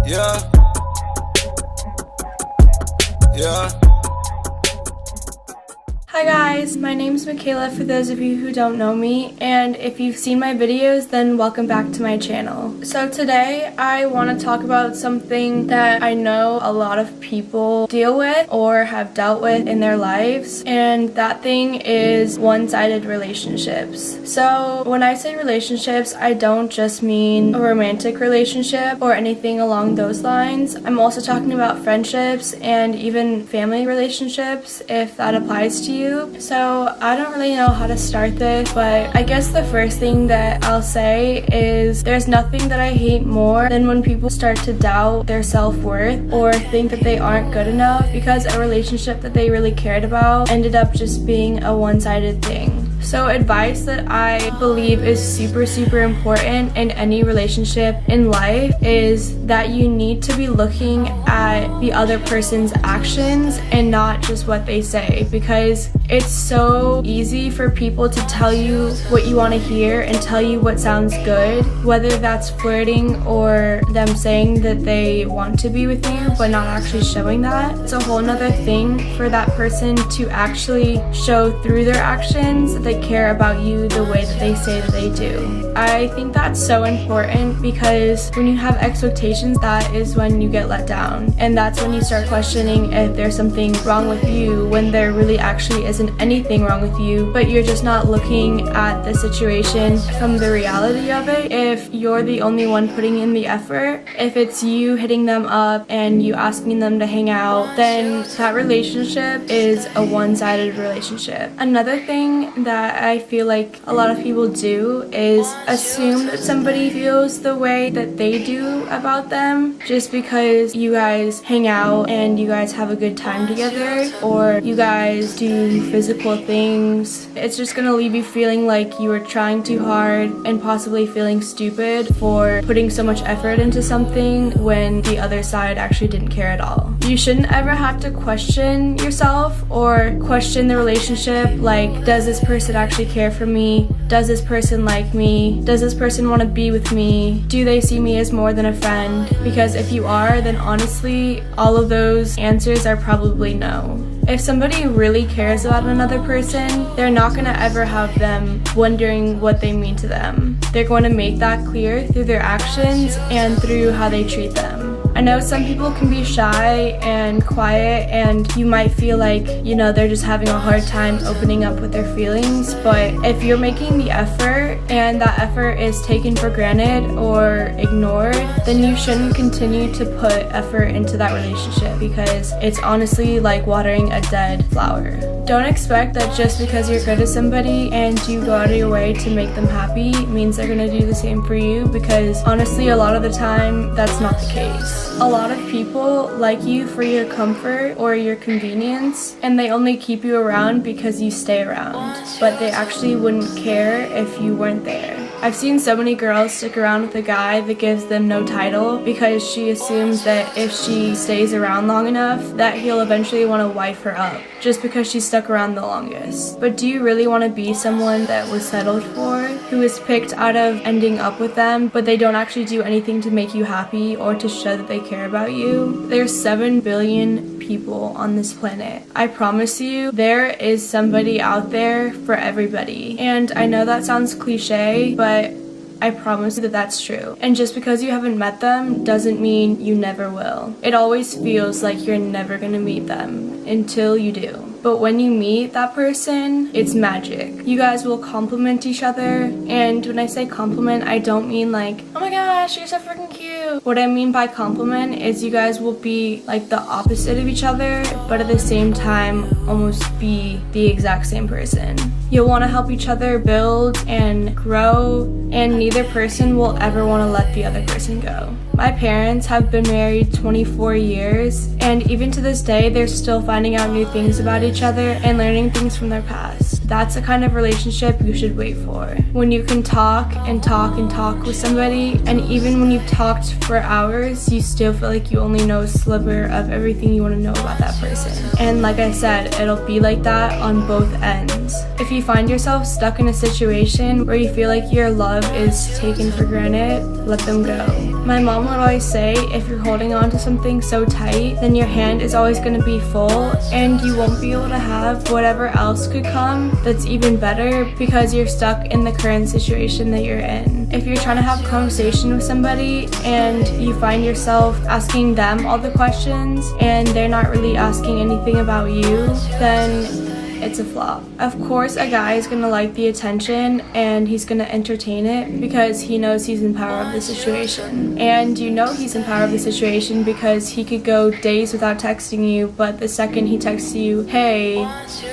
Yeah. Yeah. Hi guys, my name is Michaela for those of you who don't know me, and if you've seen my videos then welcome back to my channel. So today I want to talk about something that I know a lot of people deal with or have dealt with in their lives, and that thing is one-sided relationships. So when I say relationships, I don't just mean a romantic relationship or anything along those lines. I'm also talking about friendships and even family relationships if that applies to you. So I don't really know how to start this, but I guess the first thing that I'll say is there's nothing that I hate more than when people start to doubt their self-worth or think that they aren't good enough because a relationship that they really cared about ended up just being a one-sided thing. So advice that I believe is super important in any relationship in life is that you need to be looking at the other person's actions and not just what they say, because it's so easy for people to tell you what you want to hear and tell you what sounds good, whether that's flirting or them saying that they want to be with you but not actually showing that. It's a whole nother thing for that person to actually show through their actions that they care about you the way that they say that they do. I think that's so important because when you have expectations, that is when you get let down, and that's when you start questioning if there's something wrong with you when there really actually isn't anything wrong with you, but you're just not looking at the situation from the reality of it. If you're the only one putting in the effort, if it's you hitting them up and you asking them to hang out, then that relationship is a one-sided relationship. Another thing that I feel like a lot of people do is assume that somebody feels the way that they do about them just because you guys hang out and you guys have a good time together or you guys do physical things. It's just gonna leave you feeling like you were trying too hard and possibly feeling stupid for putting so much effort into something when the other side actually didn't care at all. You shouldn't ever have to question yourself or question the relationship, like, does this person actually care for me? Does this person like me? Does this person want to be with me? Do they see me as more than a friend? Because if you are, then honestly, all of those answers are probably no. If somebody really cares about another person, they're not going to ever have them wondering what they mean to them. They're going to make that clear through their actions and through how they treat them. I know some people can be shy and quiet and you might feel like, you know, they're just having a hard time opening up with their feelings, but if you're making the effort and that effort is taken for granted or ignored, then you shouldn't continue to put effort into that relationship because it's honestly like watering a dead flower. Don't expect that just because you're good to somebody and you go out of your way to make them happy means they're gonna do the same for you, because honestly a lot of the time that's not the case. A lot of people like you for your comfort or your convenience, and they only keep you around because you stay around, but they actually wouldn't care if you weren't there. I've seen so many girls stick around with a guy that gives them no title because she assumes that if she stays around long enough that he'll eventually want to wife her up just because she stuck around the longest. But do you really want to be someone that was settled for, who is picked out of ending up with them, but they don't actually do anything to make you happy or to show that they care about you? There's 7 billion people on this planet. I promise you there is somebody out there for everybody. And I know that sounds cliche, but I promise you that that's true. And just because you haven't met them doesn't mean you never will. It always feels like you're never gonna meet them until you do. But when you meet that person, it's magic. You guys will compliment each other, and when I say compliment, I don't mean like, oh my gosh, you're so freaking cute. What I mean by compliment is you guys will be like the opposite of each other, but at the same time almost be the exact same person. You'll want to help each other build and grow, and neither person will ever want to let the other person go. My parents have been married 24 years, and even to this day, they're still finding out new things about each other and learning things from their past. that's the kind of relationship you should wait for. When you can talk and talk and talk with somebody, and even when you've talked for hours, you still feel like you only know a sliver of everything you want to know about that person. And like I said, it'll be like that on both ends. If you find yourself stuck in a situation where you feel like your love is taken for granted, let them go. My mom would always say, if you're holding on to something so tight, then your hand is always going to be full and you won't be able to have whatever else could come that's even better because you're stuck in the current situation that you're in. If you're trying to have a conversation with somebody and you find yourself asking them all the questions and they're not really asking anything about you, then it's a flop. Of course, a guy is gonna like the attention and he's gonna entertain it because he knows he's in power of the situation. And you know he's in power of the situation because he could go days without texting you, but the second he texts you, hey,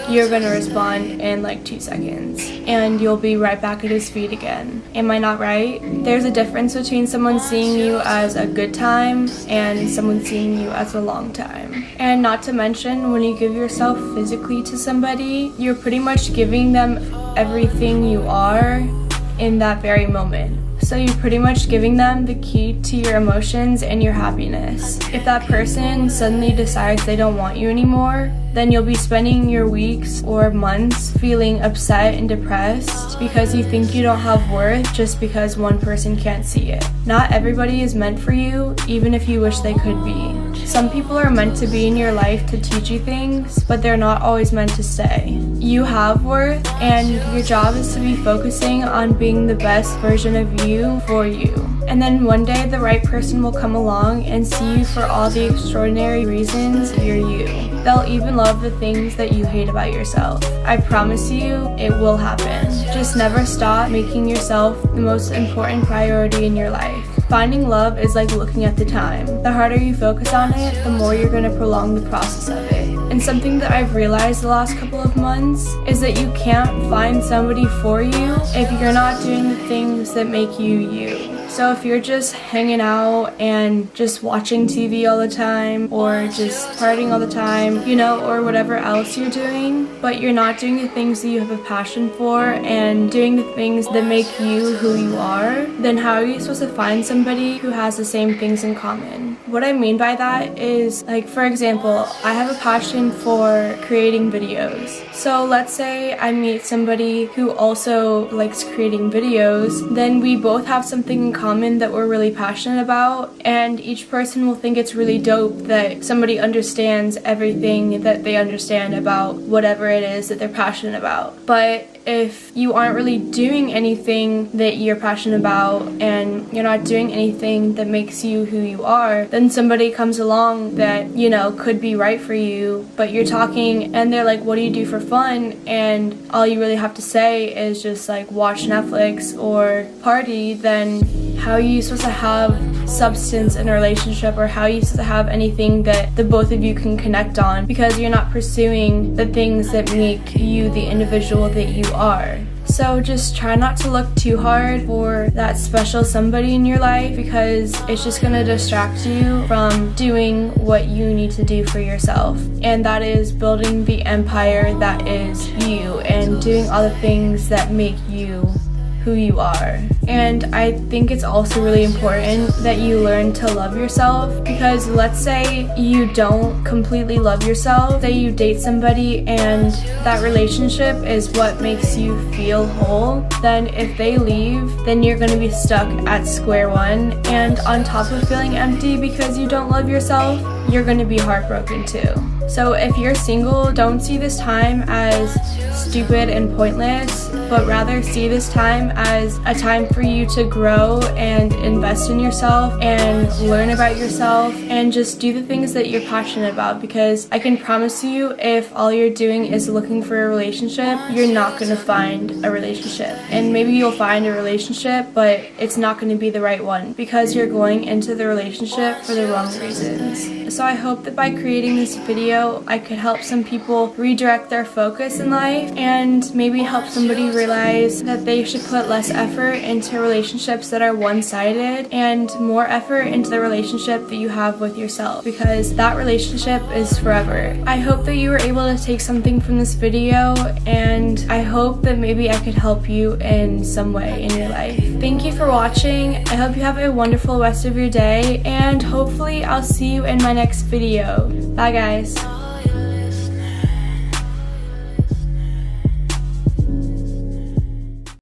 you're gonna respond in like 2 seconds and you'll be right back at his feet again. Am I not right? There's a difference between someone seeing you as a good time and someone seeing you as a long time. And not to mention, when you give yourself physically to somebody, you're pretty much giving them everything you are in that very moment. So you're pretty much giving them the key to your emotions and your happiness. If that person suddenly decides they don't want you anymore, then you'll be spending your weeks or months feeling upset and depressed because you think you don't have worth just because one person can't see it. Not everybody is meant for you, even if you wish they could be. Some people are meant to be in your life to teach you things, but they're not always meant to stay. You have worth, and your job is to be focusing on being the best version of you for you. And then one day the right person will come along and see you for all the extraordinary reasons you're you. They'll even love the things that you hate about yourself. I promise you, it will happen. Just never stop making yourself the most important priority in your life. Finding love is like looking at the time. The harder you focus on it, the more you're going to prolong the process of it. And something that I've realized the last couple of months is that you can't find somebody for you if you're not doing the things that make you you. So if you're just hanging out and just watching TV all the time or just partying all the time, you know, or whatever else you're doing, but you're not doing the things that you have a passion for and doing the things that make you who you are, then how are you supposed to find somebody who has the same things in common? What I mean by that is, like, for example, I have a passion for creating videos. So let's say I meet somebody who also likes creating videos, then we both have something in common that we're really passionate about, and each person will think it's really dope that somebody understands everything that they understand about whatever it is that they're passionate about. But if you aren't really doing anything that you're passionate about and you're not doing anything that makes you who you are, then somebody comes along that, you know, could be right for you, but you're talking and they're like, what do you do for fun? And all you really have to say is just like watch Netflix or party, then how are you supposed to have substance in a relationship, or how are you supposed to have anything that the both of you can connect on, because you're not pursuing the things that make you the individual that you are. So just try not to look too hard for that special somebody in your life, because it's just going to distract you from doing what you need to do for yourself. And that is building the empire that is you and doing all the things that make you who you are. And I think it's also really important that you learn to love yourself, because let's say you don't completely love yourself, say you date somebody and that relationship is what makes you feel whole, then if they leave, then you're going to be stuck at square one, and on top of feeling empty because you don't love yourself, you're going to be heartbroken too. So if you're single, don't see this time as stupid and pointless, but rather see this time as a time for you to grow and invest in yourself and learn about yourself and just do the things that you're passionate about, because I can promise you, if all you're doing is looking for a relationship, you're not going to find a relationship. And maybe you'll find a relationship, but it's not going to be the right one because you're going into the relationship for the wrong reasons. So I hope that by creating this video, I could help some people redirect their focus in life and maybe help somebody realize that they should put less effort into relationships that are one-sided and more effort into the relationship that you have with yourself, because that relationship is forever. I hope that you were able to take something from this video, and I hope that maybe I could help you in some way in your life. Thank you for watching. I hope you have a wonderful rest of your day, and hopefully I'll see you in my next video. Bye guys.